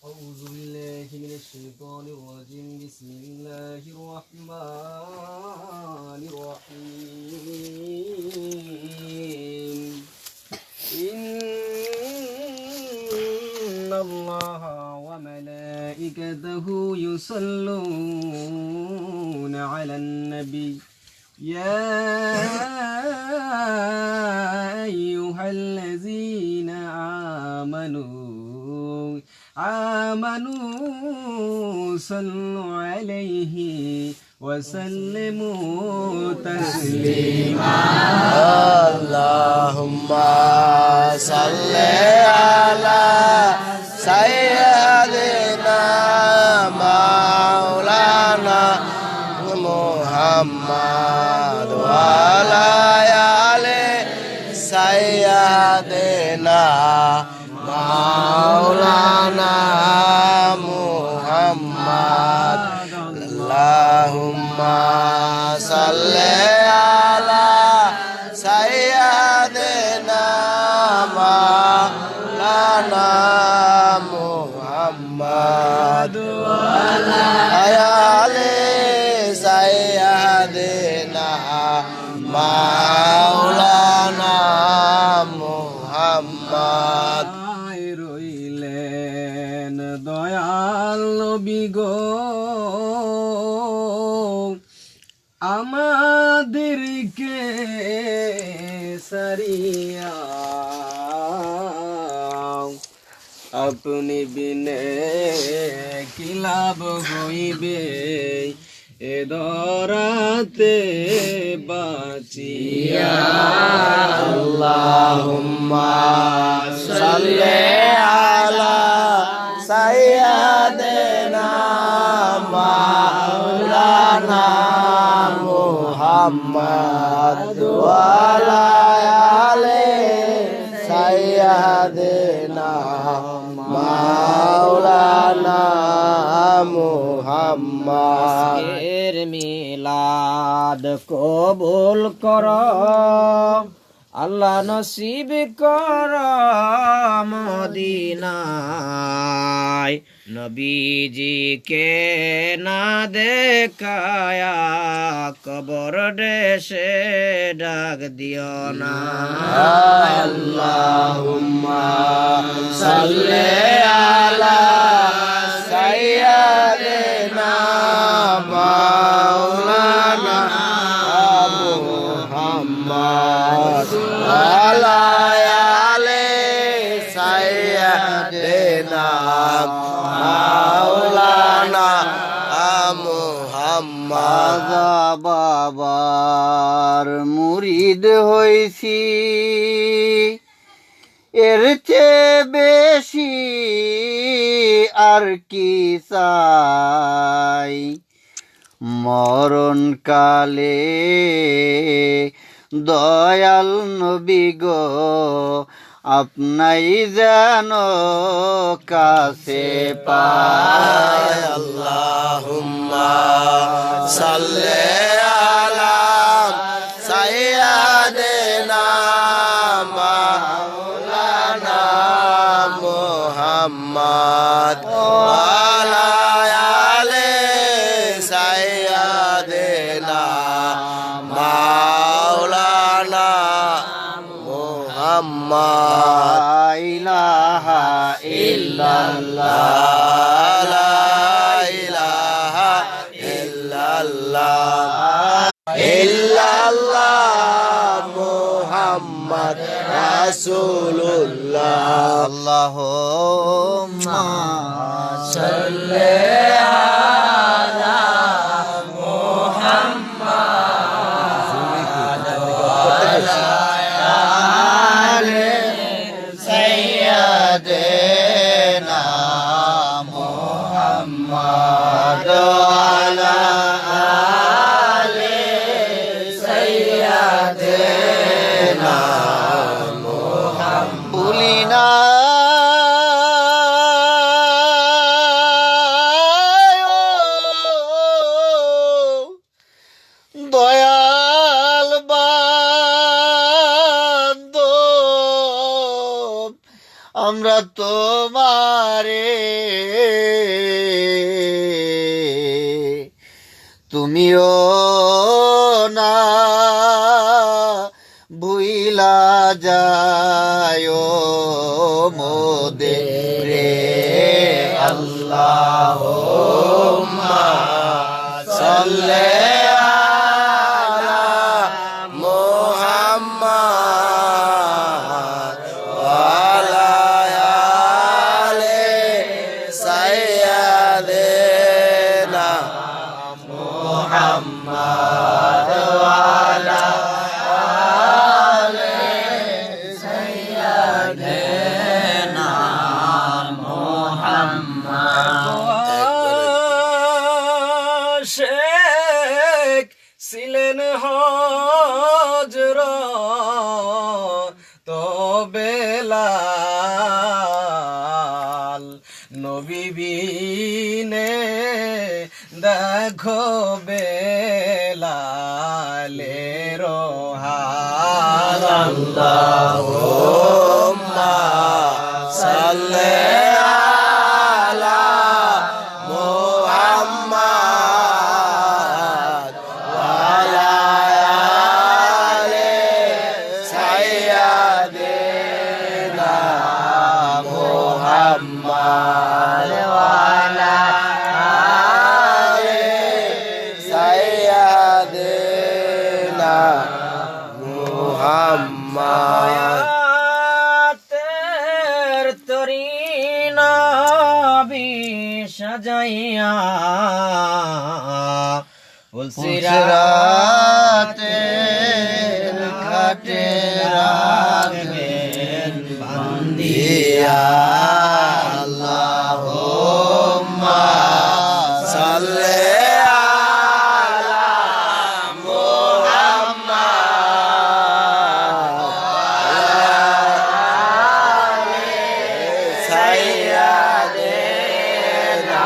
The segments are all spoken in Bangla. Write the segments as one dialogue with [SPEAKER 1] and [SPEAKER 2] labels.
[SPEAKER 1] أعوذ بالله من الشيطان الرجيم بسم الله الرحمن الرحيم إن الله وملائكته يصلون على النبي يا أيها الذين آمنوا صلوا عليه وسلموا تسليما
[SPEAKER 2] اللهم صل على سيدنا مولانا محمد وعلى آل سيدنا مولانا محمد اللهم صل على سيدنا مولانا محمد وعلى آل سيدنا مولانا محمد
[SPEAKER 1] রইলেন দয়াল নবী গো আমাদেরকে সারিয়া আপনি বিনে কি লাভ হইবে এ দরাতে বাঁচিয়া
[SPEAKER 2] আল্লাহুম্মা সাল্লি আলা সাইয়্যিদিনা মাওলানা মুহাম্মদ ওয়া আলা আলি সাইয়্যিদিনা মাওলানা মুহাম্মদ
[SPEAKER 3] এর মিলাদ কবুল কর আল্লাহ নসিব কর মদিনায় নবীজিকে না দেখায়া কবর দেশে ডাক দিও না
[SPEAKER 2] আল্লাহুম্মা সাল্লি আলা সাইয়্যিদিনা মাওলানা মুহাম্মদ ওয়ালা আলি সাইয়্যিদিনা মাওলানা মুহাম্মদ বাবার মুরিদ হইছি এর চেয়ে বেশি আর কি চাই মরণ কালে দয়াল নবী গো আপনাই যেন কাছে পায় আল্লাহুম্মা সাল্লি আলা সাইয়্যিদিনা মাওলানা মুহাম্মদ ওয়া আলা আলি সাইয়্যিদিনা মাওলানা মুহাম্মদ লা ইলাহা ইল্লাল্লাহ লা ইলাহা ইল্লাল্লাহ ইল্লাল্লাহ মুহাম্মদ রাসূলুল্লাহ আল্লাহুম্মা সাল্লি আলা মুহাম্মদ سيدنا محمد وعلى آل سيدنا محمد بولينا দয়াল বান্দব আমরা তো তোমারে তুমিও না ভুইলা যায় মোদেরে আল্লাহুম্মা সাল্লি আলা মুহাম্মাদ ওয়া আলা আলি সাইয়্যিদিনা মুহাম্মাদ ওয়া আলা আলি সাইয়্যিদিনা মুহাম্মাদ
[SPEAKER 1] শেখ ছিলেন হযরত তো বেলাল নবী বিনে দেখো বেলালের হাল
[SPEAKER 2] আল্লাহুম্মা সাল্লি আলা মুহাম্মাদ ওয়া আলা আলি সাইয়্যিদিনা মুহাম্মাদ ওয়া আলা আলি সাইয়্যিদিনা মুহাম্মাদ
[SPEAKER 3] তের তরি নবী সাজাইয়া
[SPEAKER 2] ফুলসিরাতে খাটে রাখবেন বান্দিয়া আল্লাহুম্মা সাল্লি আলা মুহাম্মাদ সাইয়্যিদিনা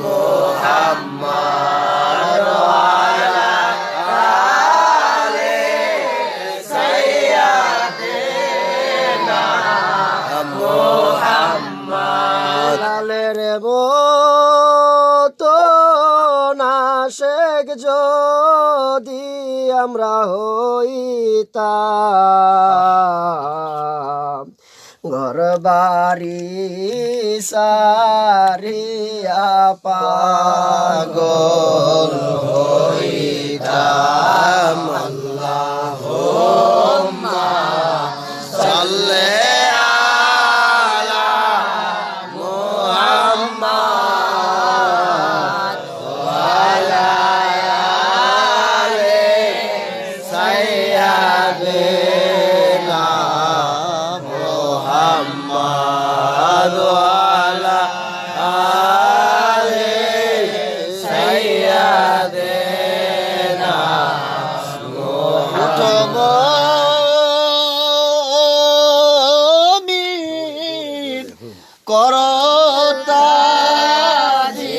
[SPEAKER 2] মুহাম্মাদ ওয়া আলা আলি সাইয়্যিদিনা মুহাম্মাদ
[SPEAKER 1] লালের মতো নাশেক যদি আমরা হইতাম ঘর বাড়ি সারিয়া
[SPEAKER 2] পাগল হইতাম আল্লাহুম্মা সাল্লি আলা মুহাম্মাদ ওয়া আলা আলি সাইয়্যিদিনা মুহাম্মাদ ওয়া আলা আলি সাইয়্যিদিনা মুহাম্মাদ করতাজি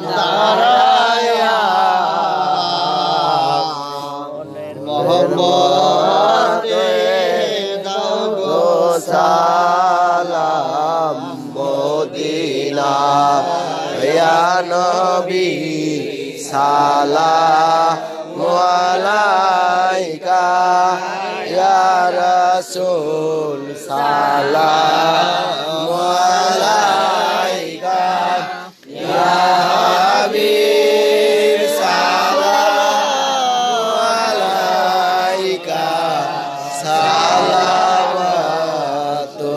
[SPEAKER 2] দাঁড়ায়া মোহাম্মদে দাও গো সালাম মদিনা ইয়া নবী সালামু আলাইকা ইয়া রাসূল সালামু আলাইকা ইয়া হাবিব সালামু আলাইকা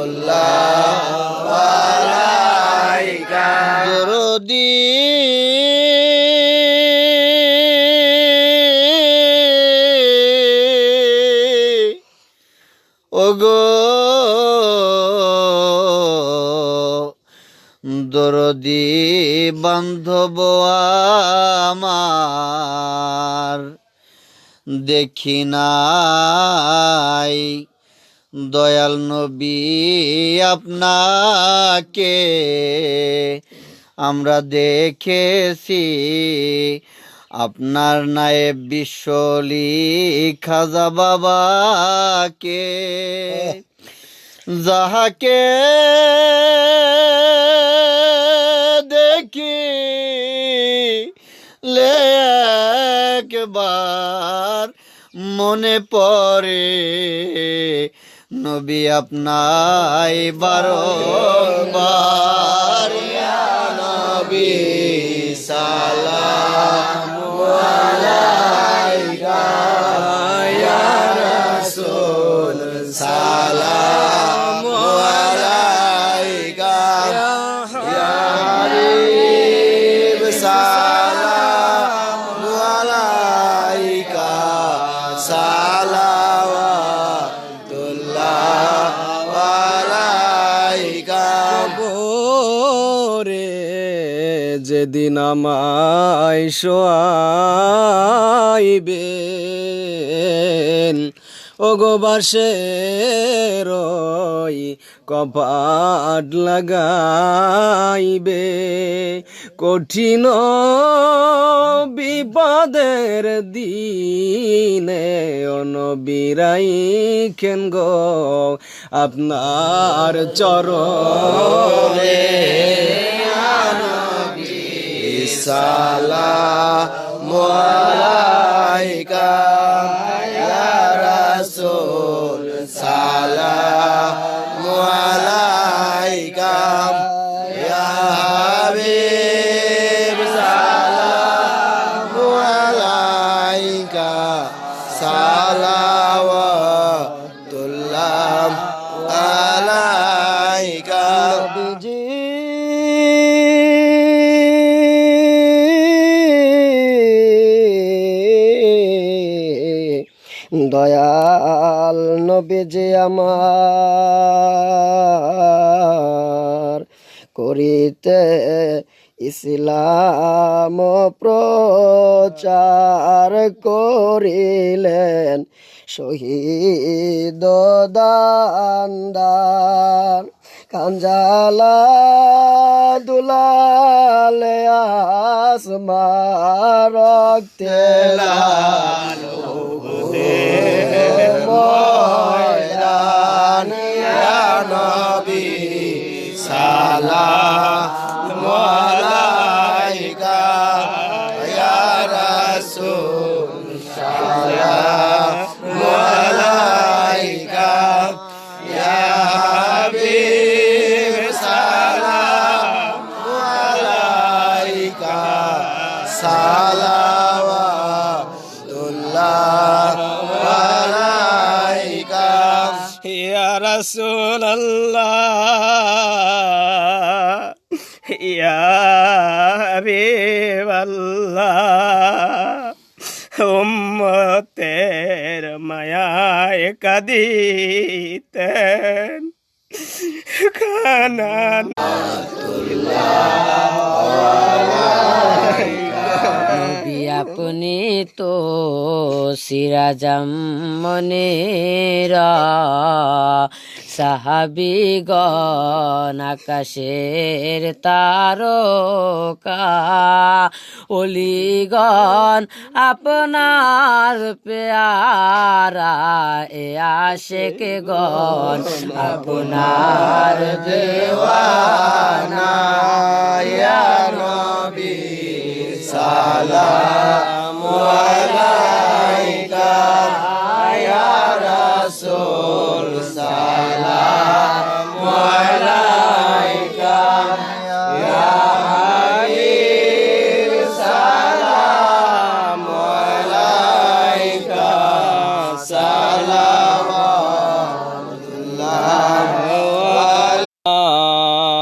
[SPEAKER 2] সালাওয়াতুল্লাহ আলাইকা দরুদি ওগো দরদি বান্ধব আমার দেখি নাই দয়াল নবী আপনাকে আমরা দেখেছি আপনার নায়েব বিশ্বলি খাজা বাবাকে যাহাকে দেখি লে একবার মনে পড়ে নবী আপনাই বারংবার ইয়া নবী সালাম আলাইকা ইয়া রাসূল সালাম আলাইকা ইয়া হাবিব সালাম আলাইকা সালাওয়াতুল্লাহ আলাইকা।
[SPEAKER 1] কবরে যেদিন আমায় শোয়াইবেন ওগো বাঁশের ওই কপাট লাগাইবে কঠিন বিপদের দিনে অনবিরাই খেন গো আপনার চরণে
[SPEAKER 2] সালাম আলাইকা ইয়া রাসূল সালাম আলাইকা ইয়া হাবিব সালাম আলাইকা সালাওয়াতুল্লাহ আলাইকা।
[SPEAKER 1] দয়াল নবীজি আমার করিতে ইসলাম প্রচার করিলেন শহীদ দান কাঞ্জালা দুলালে আসমা রক্তে লালো
[SPEAKER 2] ময়দান ইয়া নবী সালাম আলাইকা ইয়া রাসূল সালাম আলাইকা ইয়া হাবিব সালাম আলাইকা সালাওয়াতুল্লাহ আলাইকা
[SPEAKER 1] ইয়া রাসূলুল্লাহ ইয়া হাবিবাল্লাহ উম্মতের মায়ায় কাঁদিতেন কানান
[SPEAKER 3] নবী আপনি তো সিরাজাম মনেরা সাহাবিগণ আকাশের তারকা অলিগণ আপনার পেয়ারা এ আশেক গণ আপনার
[SPEAKER 2] দেওয়ানা ইয়া নবী সালাম আলাইকা ইয়া রাসূল সালাম আলাইকা ইয়া হাবিব সালাম আলাইকা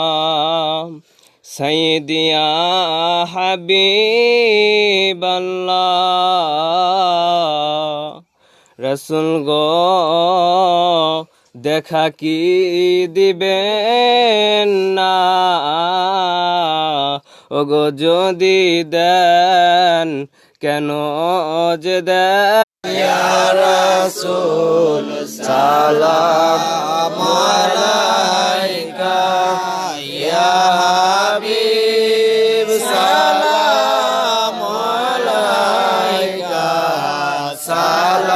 [SPEAKER 2] সালাওয়াতুল্লাহ
[SPEAKER 1] সাইয়্যিদিয়া হাবিবাল্লাহ রসুল গো দেখা কি দিবেন না ওগো যদি দেন কেন যে দেন
[SPEAKER 2] ইয়া রাসূল সালাম আলাইকা ইয়া হাবিব সালাম আলাইকা সালাওয়াতুল্লাহ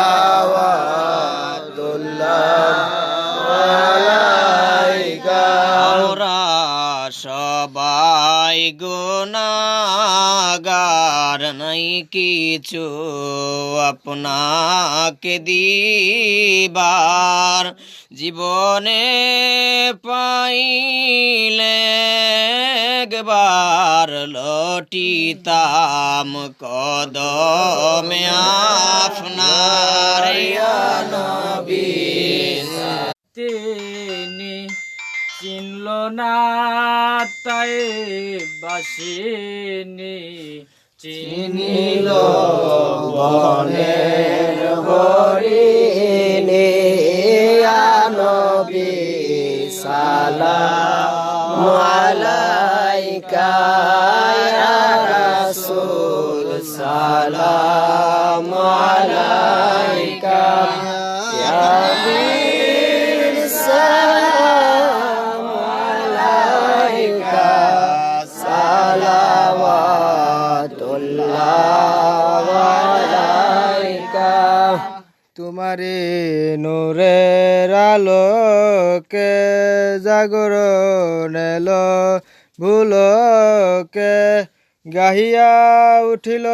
[SPEAKER 2] আলাইকা সবাই গুনাহগার, নাই কিছু আপনাকে দিবার, জীবনে পাইলে একবার লটিতাম কদমে আপনার ইয়া নবী।
[SPEAKER 3] তিনি চিনল না তাই বাসিনি, চিনিল
[SPEAKER 2] বনের হরিণে নবী সালাম আলাইকা ইয়া রাসূল, সালাম আলাইকা ইয়া হাবিব, সালাম আলাইকা, সালাওয়াতুল্লাহ আলাইকা।
[SPEAKER 4] তোমারে নূরের আলোকে জাগরণ এলো ভুলকে, গাহিয়া উঠিল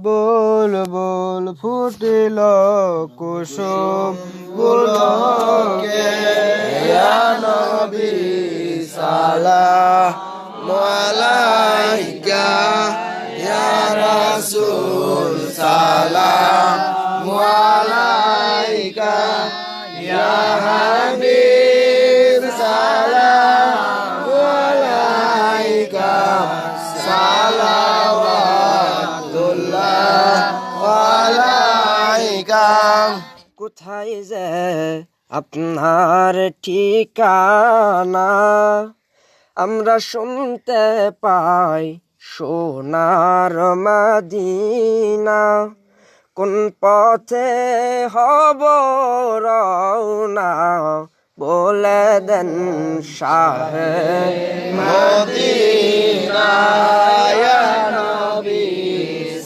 [SPEAKER 4] বুলবুল, ফুটিল কুসুম গুলকে।
[SPEAKER 2] ইয়া নবী সালাম আলাইকা ইয়া রাসূল, সালাম আলাইকা ইয়া হাবিব, সালাম আলাইকা, সালাওয়াতুল্লাহ আলাইকা।
[SPEAKER 4] কোথায় যে আপনার ঠিকানা, আমরা শুনতে পাই সোনার মদিনা, কোন পথে হব রওনা, বলে দেন শাহে
[SPEAKER 2] মদিনা। ইয়া নবী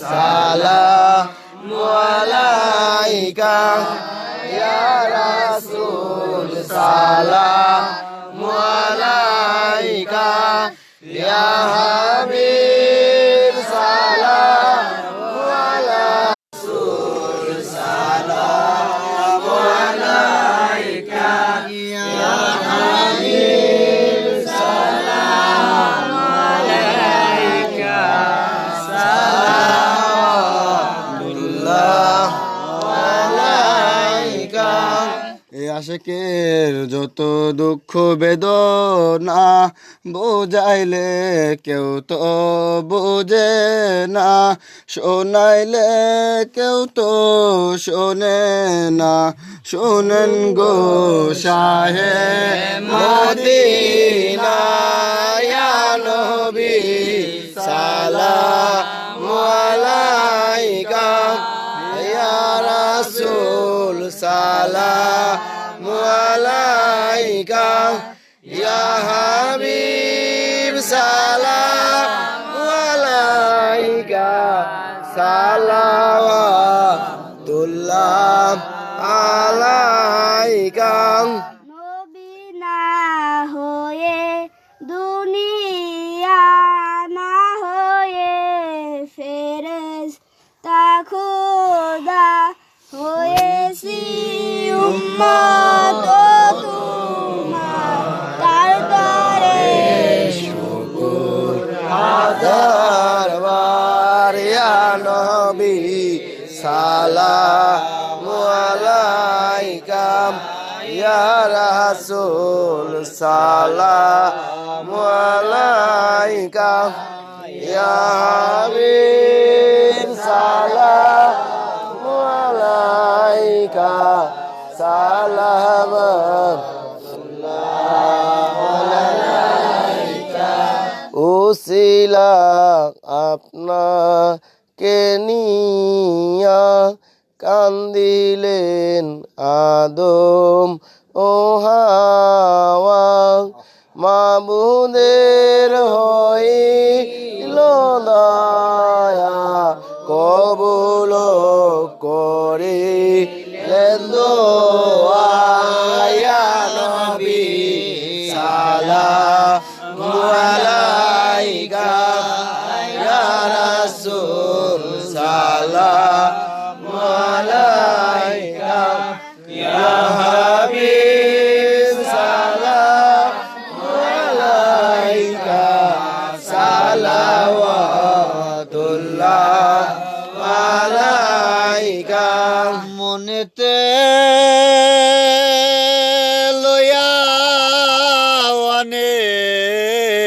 [SPEAKER 2] সালাম আলাইকা ইয়া রাসূল, সালাম আলাইকা ইয়া হাবিব, সালাম আলাইকা ইয়া হাবিব, সালাম আলাইকা, সালাওয়াতুল্লাহ আলাইকা।
[SPEAKER 4] এই আশিকের যত দুঃখ বেদনা, বোঝাইলে কেউ তো বোঝে না, শোনাইলে কেউ তো শোনে না। শোনেন গো শাহে
[SPEAKER 2] মদিনা ইয়া নবী সালাম আলাইকা ইয়া রাসূল, সালাম আলাইকা ইয়া হাবিব, সালাম আলাইকা, সালাওয়াতুল্লাহ আলাইকা।
[SPEAKER 5] নবী না হয়ে দুনিয়া না হয়ে ফেরেশতা খোদা হয়েছি উম্মত তোমার, তার দরে
[SPEAKER 2] দরবার ইয়া নবী সালাম আলাইকা ইয়া রাসূল, সালাম আলাইকা ইয়া হাবিব, সালাম আলাইকা, সালাম উসিলা আপনাকে নিয়া কান্দিলেন আদম ও হাওয়া, মাবুদের হইল দয়া, কবুল করিলেন দোয়া ইয়া নবী সালাম আলাইকা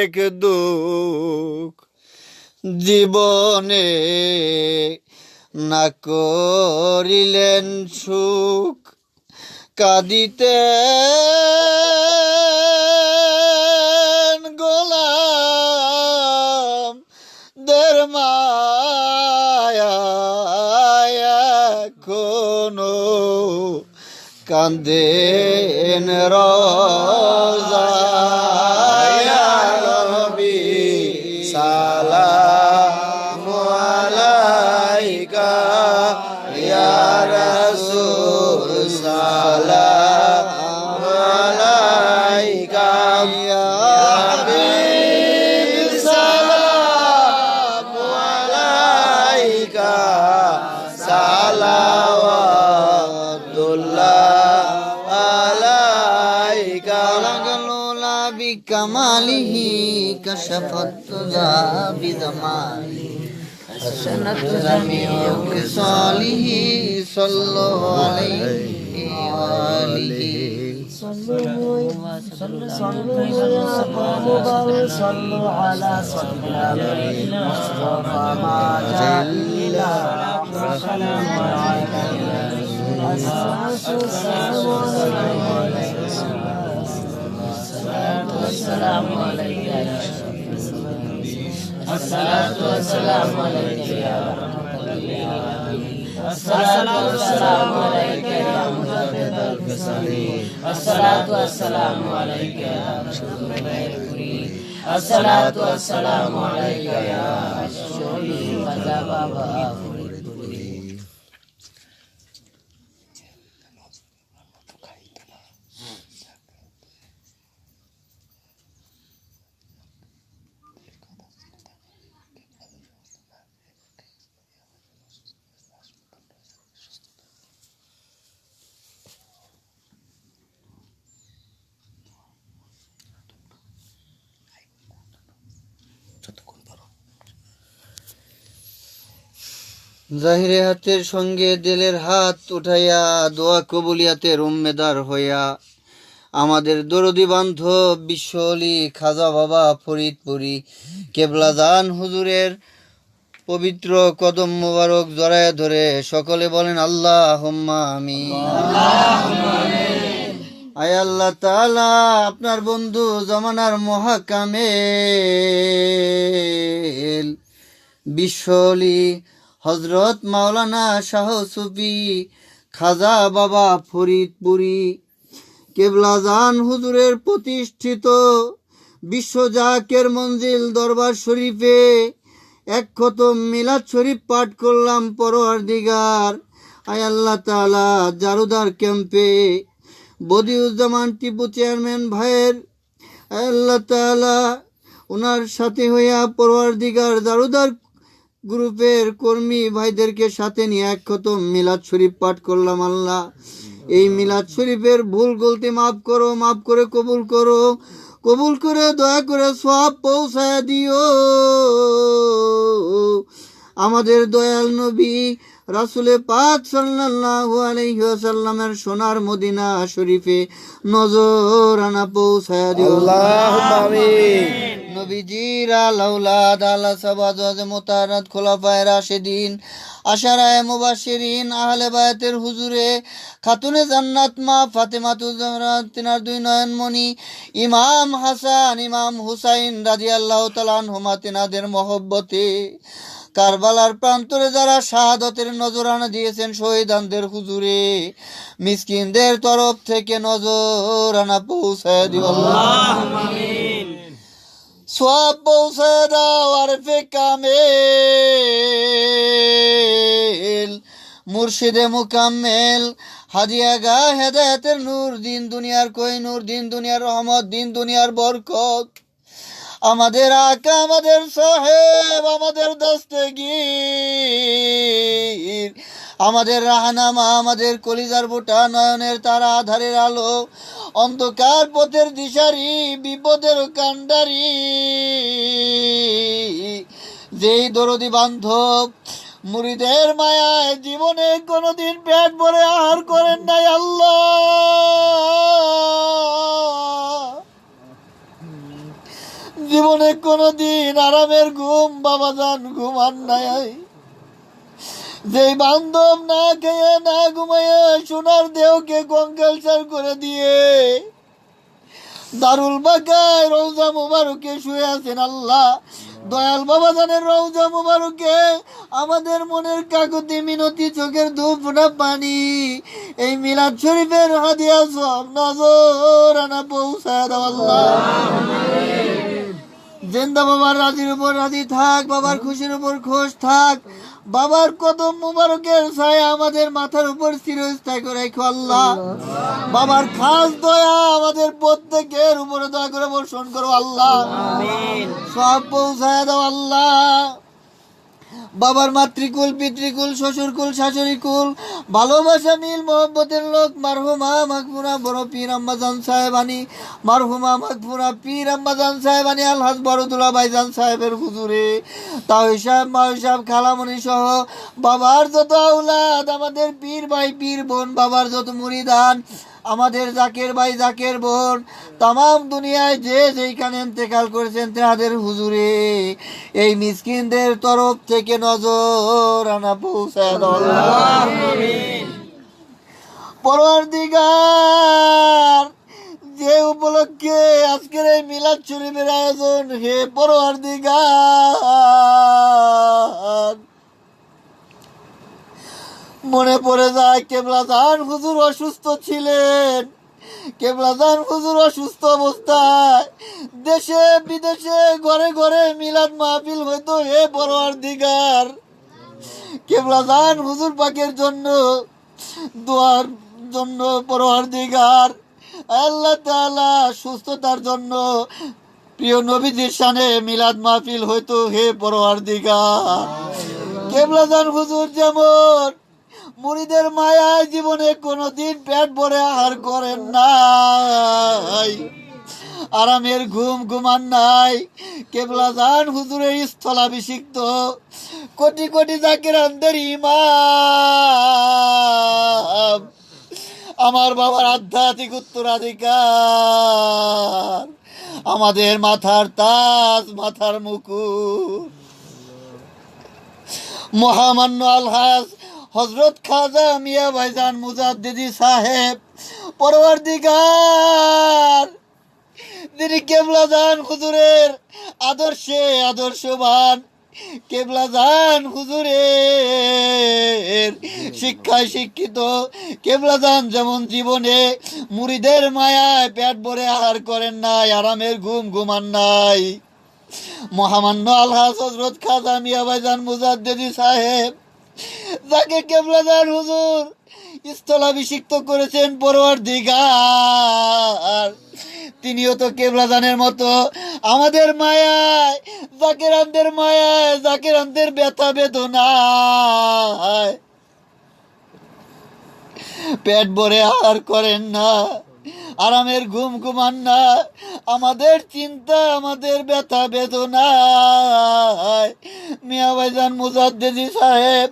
[SPEAKER 4] অনেক দুঃখ জীবনে না করিলেন সুখ কাঁদিতে গোলাম দের মায়ায় এখনো কান্দেন রোজায় নবী সালামু আলাইকা ইয়া রাসূল সালামু আলাইকা ইয়া হাবিব সালামু আলাইকা সালাওয়াতুল্লাহ আলাইকা লাগলুলা বিকামালিহি কাশাফত বিদমালি حسنت جميع خصاله صلوا عليه وآله
[SPEAKER 1] صلوا على سيدنا المصطفى ما جاء إلا السلام عليك الصلاة والسلام عليك يا رحمة للعالمين الصلاة والسلام عليك يا مجدد الفصلين الصلاة والسلام عليك يا رسول الله الصلاة والسلام عليك يا شفيع وجبابا
[SPEAKER 4] জাহিরে হাতের সঙ্গে দিলের হাত উঠাইয়া দোয়া কবুলিয়াতের উম্মেদার হইয়া আমাদের দরদি বান্ধব বিশ্বলি খাজা বাবা ফরিদপুরি কেবলাজান হুজুরের পবিত্র কদম মোবারক জড়ায় ধরে সকলে বলেন আল্লাহুম্মা আমিন। আয় আল্লাহ তাআলা, আপনার বন্ধু জমানার মহাকামেল বিশ্বলি হজরত মাওলানা শাহ সুফি খাজা বাবা ফরিদপুরি কেবলাজান হুজুরের প্রতিষ্ঠিত বিশ্ব জাকের মঞ্জিল দরবার শরীফে এক খতম মিলাদ শরীফ পাঠ করলাম পরওয়ারদিগার। আয় আল্লাহ তাআলা, জারুদার ক্যাম্পে বদিউজ্জামান টিপু চেয়ারম্যান ভাইয়ের আয় আল্লাহ তাআলা ওনার সাথে হইয়া পরওয়ারদিগার জারুদার গ্রুপের কর্মী ভাইদেরকে সাথে নিয়ে এক খতম মিলাদ শরীফ পাঠ করলাম। আল্লাহ, এই মিলাদ শরীফের ভুল গলতি মাফ করো, মাফ করে কবুল করো, কবুল করে দয়া করে সওয়াব পৌঁছায় দিও। আমাদের দয়াল নবী রাসূলে পাক সাল্লাল্লাহু আলাইহি ওয়াসাল্লামের সোনার মদিনা শরীফে নজর আনা পৌঁছায় দিও।
[SPEAKER 2] আল্লাহুম্মা আমিন।
[SPEAKER 4] নবীজির আলাউলাদ আলা সাবাদ মুতারাদ খোলাফায়ে রাশিদিন আশারায়ে মুবাশশিরিন আহলে বায়াতের হুজুরে খাতুনে জান্নাত মা ফাতেমাতুজ জাহরা তিনার দুই নয়নমণি ইমাম হাসান ইমাম হুসাইন রাদিয়াল্লাহু তাআলা আনহুমা তিনাদের মহব্বতে কারবালার প্রান্তরে যারা শাহাদতের নজরানা দিয়েছেন শহীদানদের হুজুরে মিসকিনদের তরফ থেকে নজরানা পৌঁছায় দিও। আল্লাহুম্মা আমিন। সওয়াব পৌঁছায় দাও আরফে কামেল মুর্শিদে মুকাম্মেল হাদিয়াগা হেদায়েতের নূর দিন দুনিয়ার কই নূর দিন দুনিয়ার রহমত দিন দুনিয়ার বরকত আমাদের আকা আমাদের সাহেব আমাদের দস্তগীর আমাদের রাহনামা আমাদের কলিজার বোটা নয়নের তারা আধারের আলো অন্ধকার পথের দিশারি বিপদের কান্ডারি যেই দরদি বান্ধব মুরিদের মায়ায় জীবনে কোনোদিন পেট ভরে আহার করেন নাই আল্লাহ জীবনে কোনোদিন আরামের ঘুম বাবাজান ঘুমান নাই। যেই বান্ধব না খেয়ে না ঘুমাইয়ে সোনার দেহকে কঙ্কালসার করে দিয়ে দারুল বাকায় রওজা মুবারকে শুয়ে আছেন আল্লাহ, দয়াল বাবাজানের রওজা মুবারকে আমাদের মনের কাকুতি মিনতি চোখের দুফোঁটা পানি এই মিলাদ শরীফের হাদিয়া সব নজর আনা পৌঁছায় দাও আল্লাহ। জিন্দা বাবার রাজির উপর রাজি থাক, বাবার খুশির উপর খুশ থাক, বাবার কদম মুবারকের ছায়া আমাদের মাথার উপর চিরস্থায়ী করে রাখো আল্লাহ। বাবার খাস দয়া আমাদের প্রত্যেকের উপরে দয়া করে বর্ষণ করো আল্লাহ, সব পৌঁছায় দাও আল্লাহ। বাবার মাতৃকুল পিতৃকুল শ্বশুরকুল শাশুড়িকুল ভালোবাসা মিল মোহব্বতের লোক মারহুমা মাগফুরা বড় পীর আম্মাজান সাহেবানি, মারহুমা মাগফুরা পীর আম্মাজান সাহেবানি আলহাজ বড়দুলা ভাইজান সাহেবের হুজুরে তাও সাহেব মা সাহেব খালামণি সহ বাবার যত আওলাদ, আমাদের পীর ভাই পীর বোন, বাবার যত মুরিদান, আমাদের জাকের ভাই জাকের বোন, তাম দুনিয়ায় যে যেইখানে ইন্তেকাল করেছেন তাদের হুজুরে এই মিসকিনদের তরফ থেকে নজর আনা পৌঁছায় দাও আল্লাহ। পরওয়ারদিগার, যে উপলক্ষে আজকের এই মিলাদ শরীফের আয়োজন, হে পরওয়ারদিগার, মনে পড়ে যায় কেবলাজান হুজুর অসুস্থ ছিলেন। কেবলাজান হুজুর অসুস্থ অবস্থায় দেশে বিদেশে ঘরে ঘরে মিলাদ মাহফিল হইতো। হে পরওয়ারদিগার, কেবলাজান হুজুর পাকের জন্য দোয়ার জন্য পরওয়ারদিগার আল্লাহ তাআলা সুস্থতার জন্য প্রিয় নবীজির শানে মিলাদ মাহফিল হইতো। হে পরওয়ারদিগার, কেবলাজান হুজুর যেমন মুরিদের মায়ায় জীবনে কোনোদিন পেট ভরে আহার করেন নাই, আরামের ঘুম ঘুমান নাই, কেবলাজান হুজুরের স্থলাভিষিক্ত কোটি কোটি জাকিরানদের ইমাম, আমার বাবার আধ্যাত্মিক উত্তরাধিকার, আমাদের মাথার তাজ মাথার মুকুট মহামান্য আলহাজ হযরত খাজা মিয়া ভাইজান মুজাদ্দিদি সাহেব পরওয়ারদিগার, যিনি কেবলাজান হুজুরের আদর্শে আদর্শবান, কেবলাজান হুজুরের শিক্ষায় শিক্ষিত, কেবলাজান যেমন জীবনে মুরিদের মায়ায় পেট ভরে আহার করেন নাই, আরামের ঘুম ঘুমান নাই, মহামান্য আলহাজ হযরত খাজা মিয়া ভাইজান মুজাদ্দিদি সাহেব, যাকে কেবলাজান হুজুর স্থলাভিষিক্ত করেছেন পরওয়ারদিগার, তিনিও তো কেবলাজানের মতো আমাদের মায়ায় জাকিরানদের মায়ায় জাকিরানদের ব্যথা বেদনায় পেট ভরে আহার করেন না, আরামের ঘুম ঘুমান না, আমাদের চিন্তা আমাদের ব্যথা বেদনায় মিয়া ভাইজান মুজাদ্দিদি সাহেব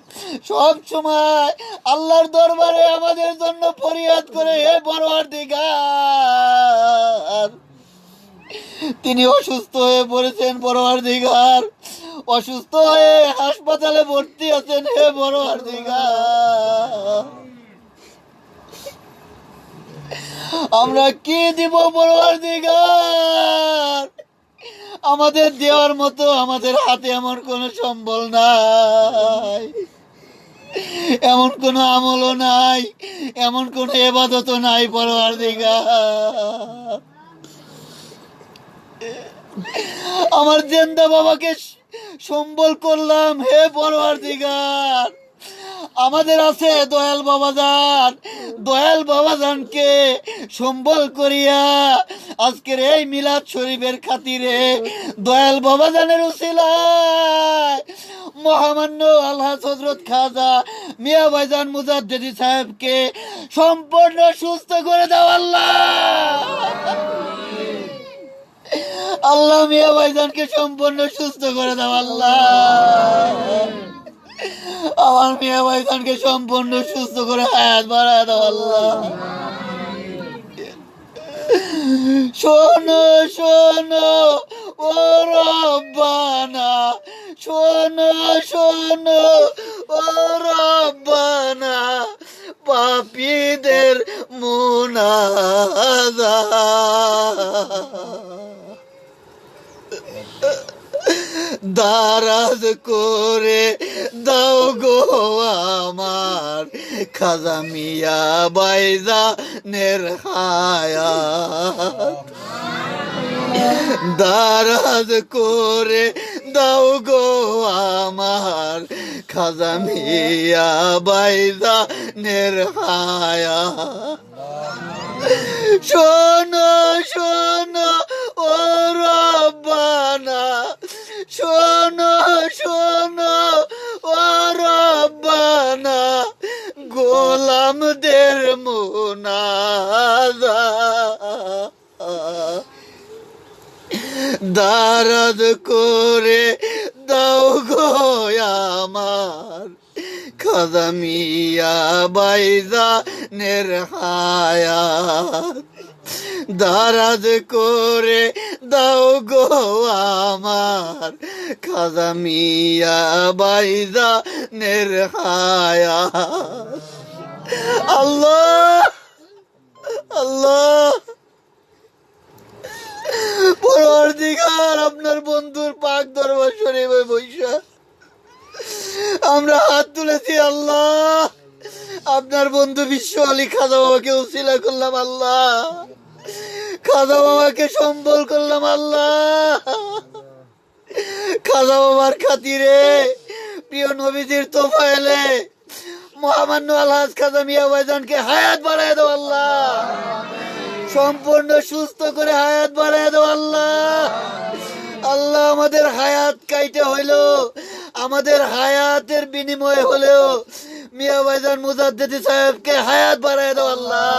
[SPEAKER 4] সব সময় আল্লাহর দরবারে আমাদের জন্য ফরিয়াদ করে। হে পরওয়ারদিগার, তিনি অসুস্থ হয়ে পড়েছেন পরওয়ারদিগার, অসুস্থ হয়ে হাসপাতালে ভর্তি আছেন। হে পরওয়ারদিগার, আমরা কি দিব পরওয়ারদিগার? আমাদের দেওয়ার মতো আমাদের হাতে এমন কোনো সম্বল নাই, এমন কোনো আমলও নাই, এমন কোনো ইবাদতও নাই পরওয়ারদিগার। আমার জিন্দা বাবাকে সম্বল করলাম। হে পরওয়ারদিগার, আমাদের আছে দয়াল বাবাজান, দয়াল বাবাজানকে সম্বল করিয়া আজকের এই মিলাদ শরীফের খাতিরে দয়াল বাবাজানের উসিলায় মহামান্য আলহাজ হযরত খাজা মিয়া ভাইজান মুজাদ্দিদি সাহেবকে সম্পূর্ণ সুস্থ করে দাও আল্লাহ। আল্লাহ মিয়া ভাইজানকে সম্পূর্ণ সুস্থ করে দাও আল্লাহ। আমার মিয়া ভাইজানকে সম্পূর্ণ সুস্থ করে হায়াত বাড়ায় দাও আল্লাহ। শোনো শোনো ও শোনো ও রব্বানা পাপীদের মুনাজাত দারাজ করে দাও গো আমার খাজা মিয়া বাইজানের হায়াত দারাজ করে দাও গো আমার খাজা মিয়া বাইজানের হায়াত শোনো শোনো ও রব্বানা শোনো শোনো ও রব্বানা গোলামদের মুনাজাত দারাজ করে দাও গো আমার খাজা মিয়া বাইজানের হায়াত দারাজ করে দাও গো আমার খাজা মিয়া বাইজানের হায়াত আল্লাহ আল্লাহ পরওয়ারদিগার আপনার বন্ধুর পাক দরবার শরীফে বৈশা আমরা হাত তুলেছি আল্লাহ আপনার বন্ধু বিশ্ব আলী খাজা বাবাকে উসিলা করলাম আল্লাহ খাজা বাবাকে সম্বল করলাম আল্লাহ খাজা বাবার খাতিরে প্রিয় নবীজির তোফায়েলে মহামান্য আলহাজ খাজা মিয়া ভাইজানকে হায়াত বাড়ায় দাও আল্লাহ সম্পূর্ণ সুস্থ করে হায়াত বাড়ায় দাও আল্লাহ আল্লাহ আমাদের হায়াত কাইটে হইলো আমাদের হায়াতের বিনিময়ে হলেও মিয়া ভাইজান মুজাদ্দিদি সাহেবকে হায়াত বাড়ায় দাও আল্লাহ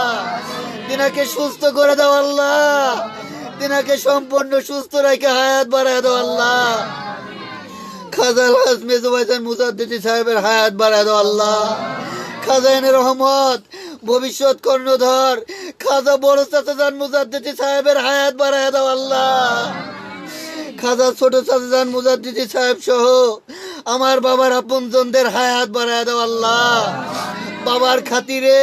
[SPEAKER 4] তিনাকে সুস্থ করে দাও আল্লাহ তিনাকে সম্পূর্ণ সুস্থ রেখে হায়াত বাড়ায় দাও আল্লাহ খাজা আলহাজ মেজো ভাইজান মুজাদ্দিদি সাহেবের হায়াত বাড়ায় দাও আল্লাহ খাজাইনের রহমত ভবিষ্যৎ কর্ণধর খাজা বড় চাচাজান মুজাদ্দিদি সাহেবের হায়াত বাড়ায় দাও আল্লাহ খাজা ছোট চাচাজান মুজাদ্দিদি সাহেব সহ আমার বাবার আপনজনদের হায়াত বাড়ায় দাও আল্লাহ বাবার খাতিরে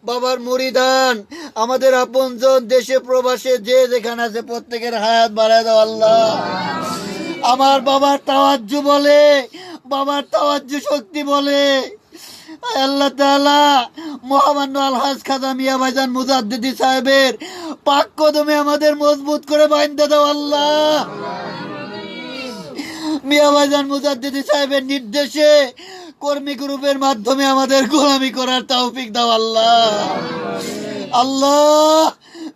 [SPEAKER 4] বাবার মুরিদান আমাদের আপনজন দেশে প্রবাসে যে যেখানে আছে প্রত্যেকের হায়াত বাড়ায় দাও আল্লাহ আমার বাবার তাওয়াজ্জু বলে বাবার তাওয়াজ্জু শক্তি বলে আল্লাহ তাআলা মহামান্য আলহাজ খাজা মিয়া ভাইজান মুজাদ্দিদি সাহেবের পাক কদমে আমাদের মজবুত করে বাইন্ধে দাও আল্লাহ মিয়া ভাইজান মুজাদ্দিদি সাহেবের নির্দেশে কর্মী গ্রুপের মাধ্যমে আমাদের গোলামি করার তৌফিক দাও আল্লাহ আল্লাহ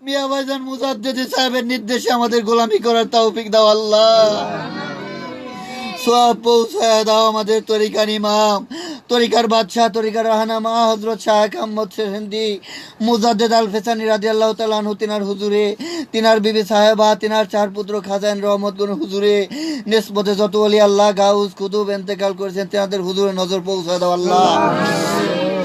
[SPEAKER 4] মিয়া ভাইজান মুজাদ্দিদি সাহেবের নির্দেশে আমাদের গোলামি করার তৌফিক দাও আল্লাহ সওয়াব পৌঁছায় দাও আমাদের তরিকার ইমাম তরিকার বাদশাহ তরিকার রাহনামা হযরত শাহ আহমদ সেহেন্দি মুজাদ্দিদ আল ফেসানি রাদিয়াল্লাহু তাআলা আনহু তিনার হুজুরে তিনার বিবি সাহেবা তিনার চার পুত্র খাজান রহমতগণ হুজুরে নিসবতে যত ওলি আল্লাহ গাউস কুতুব ইন্তেকাল করেছেন তিনাদের হুজুরে নজর পৌঁছায় দাও আল্লাহ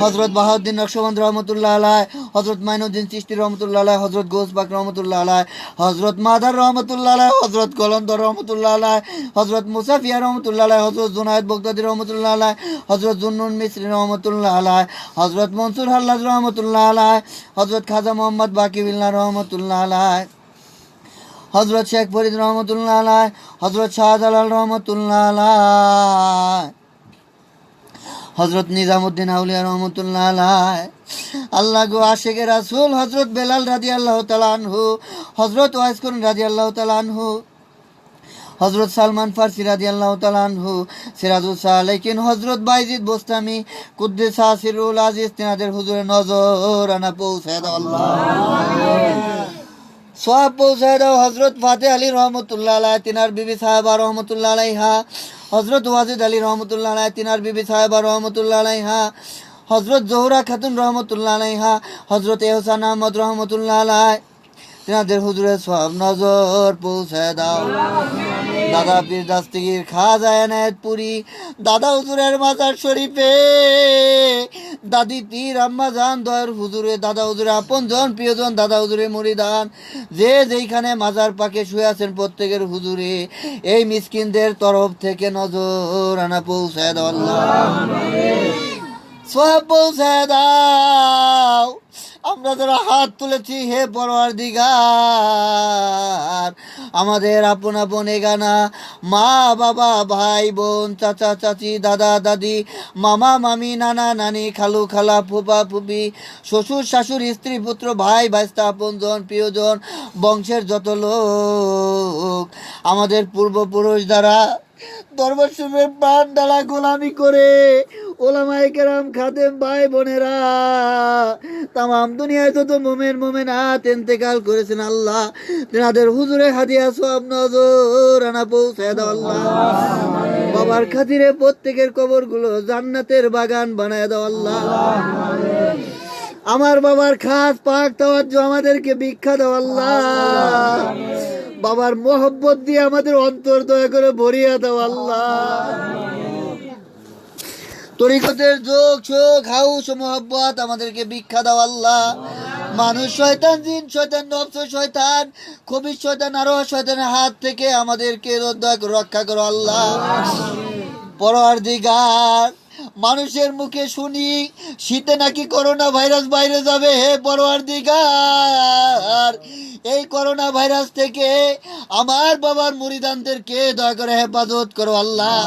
[SPEAKER 4] হযরত বাহাউদ্দিন নকশবন্দ রহমতুল্লাহ আলাইহি হযরত মাইনুদ্দিন চিশতি রহমতুল্লাহ আলাইহি হযরত গৌস পাক রহমতুল্লাহ আলাইহি হযরত মাদার রহমতুল্লাহ আলাইহি হযরত কলন্দর রহমতুল্লাহ আলাইহি হযরত মুসাফিয়া রহমতুল্লাহ আলাইহি হযরত জুনায়েদ বগদাদি রহমতুল্লাহ আলাইহি হযরত জুন্নুন মিসরি রহমতুল্লাহ আলাইহি হযরত মনসুর হাল্লাজ রহমতুল্লাহ আলাইহি হযরত খাজা মোহাম্মদ বাকি বিল্লাহ রহমতুল্লাহ আলাইহি হযরত শেখ ফরিদ রহমতুল্লাহ আলাইহি হযরত শাহজালাল রহমতুল্লাহ আলাইহি হযরত নিজামউদ্দিন আউলিয়া রহমতুল্লাহ আলাইহি আল্লাহ গো আশিকে রাসূল হযরত বেলাল রাদিয়াল্লাহু তাআলা আনহু হযরত ওয়াইস করুন রাদিয়াল্লাহু তাআলা আনহু হযরত সালমান ফারসি রাদিয়াল্লাহু তাআলা আনহু সিরাজুস সালেকিন হযরত বাইজিদ বোস্তামি কুদ্দুস সিরুল আজিজ তিনাদের হুজুরে নজর আনা পৌঁছায় দাও আল্লাহ সওয়াব পৌঁছায় দাও হযরত ফাতেহ আলী রহমতুল্লাহ আলাইহি তিনার বিবি সাহেবা রহমতুল্লাহ আলাইহা হযরত ওয়াজিদ আলী রহমতুল্লাহ আলাইহি তিনার বিবি সাহেবা রহমতুল্লাহ আলাইহা হযরত জোহরা খাতুন রহমতুল্লাহ আলাইহা হযরত ইহসান আহমদ রহমতুল্লাহ আলাইহি তেনাদের হুজুরে সব নজর পৌঁছে দাও। দাদা পীর দাস্তিগীর খাজা এনায়েতপুরী দাদা হুজুরের মাজার শরীফে দাদি পীর আম্মা জান দয়ার হুজুরে দাদা হুজুরে আপনজন প্রিয়জন দাদা হুজুরে মুরিদান যে যেইখানে মাজার পাকে শুয়ে আছেন প্রত্যেকের হুজুরে এই মিসকিনদের তরফ থেকে নজর আনা পৌঁছে দাও আল্লাহ, সব পৌঁছে দাও। আমরা যারা হাত তুলেছি হে পরওয়ারদিগার আমাদের আপন আপন এগানা মা বাবা ভাই বোন চাচা চাচি দাদা দাদি মামা মামি নানা নানি খালু খালা ফুপা ফুপি শ্বশুর শাশুড়ি স্ত্রী পুত্র ভাই ভাইস্তা আপনজন প্রিয়জন বংশের যত লোক আমাদের পূর্বপুরুষ দ্বারা দরবার শরীফের প্রাণ ডালা গোলামি করে ওলামায়ে কেরাম খাদেম ভাই বোনেরা তামাম দুনিয়ায় যত মোমেনাত ইন্তেকাল করেছেন আল্লাহ তেনাদের হুজুরে হাদিয়া সব নজর আনা পৌঁছে দাও আল্লাহ। বাবার খাতিরে প্রত্যেকের কবরগুলো জান্নাতের বাগান বানায় দাও আল্লাহ। আমার বাবার খাস পাক তাওয়াজ্জু আমাদেরকে ভিক্ষা দাও আল্লাহ। বাবার মোহব্বত দিয়ে আমাদের অন্তর দয়া করে ভরিয়ে দাও আল্লাহ। তরিকতের যোগ শোক হাউস ও মোহব্বত আমাদেরকে ভিক্ষা দাও আল্লাহ। মানুষ শয়তান জিন শয়তান নফস শয়তান খবিশ শয়তান আরো শয়তানের হাত থেকে আমাদেরকে রক্ষা করো আল্লাহ। পরওয়ারদিগার মানুষের মুখে শুনি শীতে নাকি করোনা ভাইরাস বাইরে যাবে, হে পরওয়ারদিগার এই করোনা ভাইরাস থেকে আমার বাবার মুরিদানদেরকে দয়া করে হেফাজত করো আল্লাহ।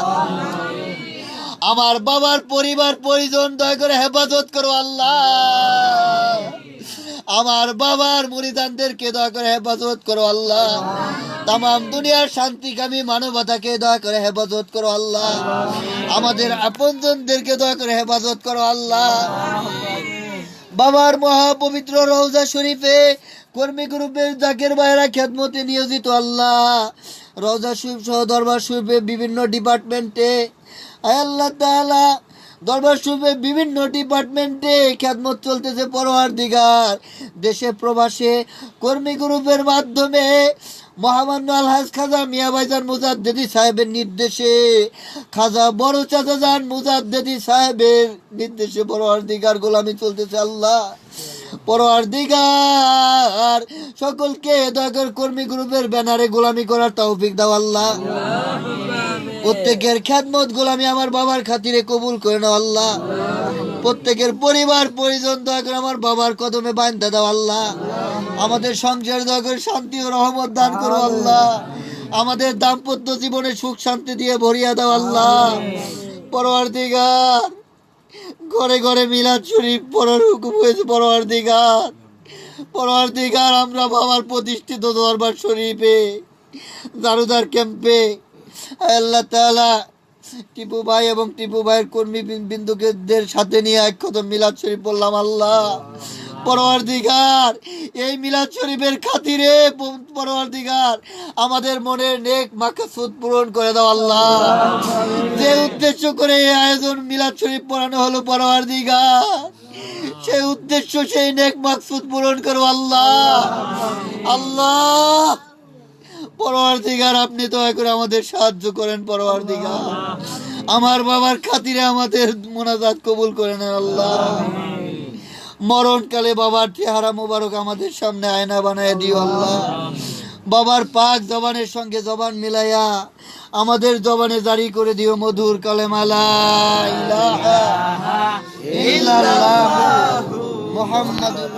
[SPEAKER 4] আমার বাবার পরিবার পরিজন দয়া করে হেফাজত করো আল্লাহ। আমার বাবার মুরিদানদেরকে দয়া করে হেফাজত করো আল্লাহ। তামাম দুনিয়ার শান্তিকামী মানবতাকে দয়া করে হেফাজত করো আল্লাহ। আমাদের আপনজনদেরকে দয়া করে হেফাজত করো আল্লাহ। বাবার মহাপবিত্র রওজা শরীফে কর্মী গ্রুপের জাকের ভাইরা খেদমতে নিয়োজিত আল্লাহ। রওজা শরীফ সহ দরবার শরীফে বিভিন্ন ডিপার্টমেন্টে আল্লাহ তাআলা দরবার শরীফে বিভিন্ন ডিপার্টমেন্টে খেদমত চলতেছে পরওয়ারদিগার। দেশে প্রবাসে কর্মী গ্রুপের মাধ্যমে মহামান্য আলহাজ খাজা মিয়া ভাইজান মুজাদ্দেদি সাহেবের নির্দেশে খাজা বড় চাচা যান মুজাদ্দেদি সাহেবের নির্দেশে পরওয়ারদিগার গোলামি চলতেছে আল্লাহ। পরওয়ারদিগার সকলকে দয়া করে কর্মী গ্রুপের ব্যানারে গোলামি করার তৌফিক দাও আল্লাহ। প্রত্যেকের খেদমত গোলামি আমার বাবার খাতিরে কবুল করে নাও আল্লাহ। প্রত্যেকের পরিবার পরিজন দয়া করে আমার বাবার কদমে বাঁধতে দাও আল্লাহ। আমাদের সংসার দয়া করে শান্তি ও রহমত দান করো আল্লাহ। আমাদের দাম্পত্য জীবনে সুখ শান্তি দিয়ে ভরিয়া দাও আল্লাহ। পরওয়ারদিগার ঘরে ঘরে মিলাদ শরীফ পড়ার হুকুম হয়েছে পরওয়ারদিগার আমরা বাবার প্রতিষ্ঠিত দরবার শরীফে দারুদার ক্যাম্পে আল্লাহ তাআলা টিপু ভাই এবং টিপু ভাইয়ের কর্মী বিন্দুকেদের সাথে নিয়ে এক কদম মিলাদ শরীফ পড়লাম আল্লাহ। পরওয়ারদিগার এই মিলাদ শরীফের খাতিরে পরওয়ারদিগার আমাদের মনের নেক মাকসুদ পূরণ করে দাও আল্লাহ। যে উদ্দেশ্য করে এই আয়োজন মিলাদ শরীফ পড়ানো হলো পরওয়ারদিগার সেই উদ্দেশ্য সেই নেক মাকসুদ পূরণ করো আল্লাহ। আল্লাহ পরওয়ারদিগার আপনি দয়া করে আমাদের সাহায্য করেন পরওয়ারদিগার। আমার বাবার খাতিরে আমাদের মোনাজাত কবুল করে নেন আল্লাহ। মরণকালে বাবার চেহারা মোবারক আমাদের সামনে আয়না বানায় দিও আল্লাহ। বাবার পাক জবানের সঙ্গে জবান মিলাইয়া আমাদের জবানে জারি করে দিও মধুর কালেমা লা ইলাহা ইল্লাল্লাহ মুহাম্মাদুর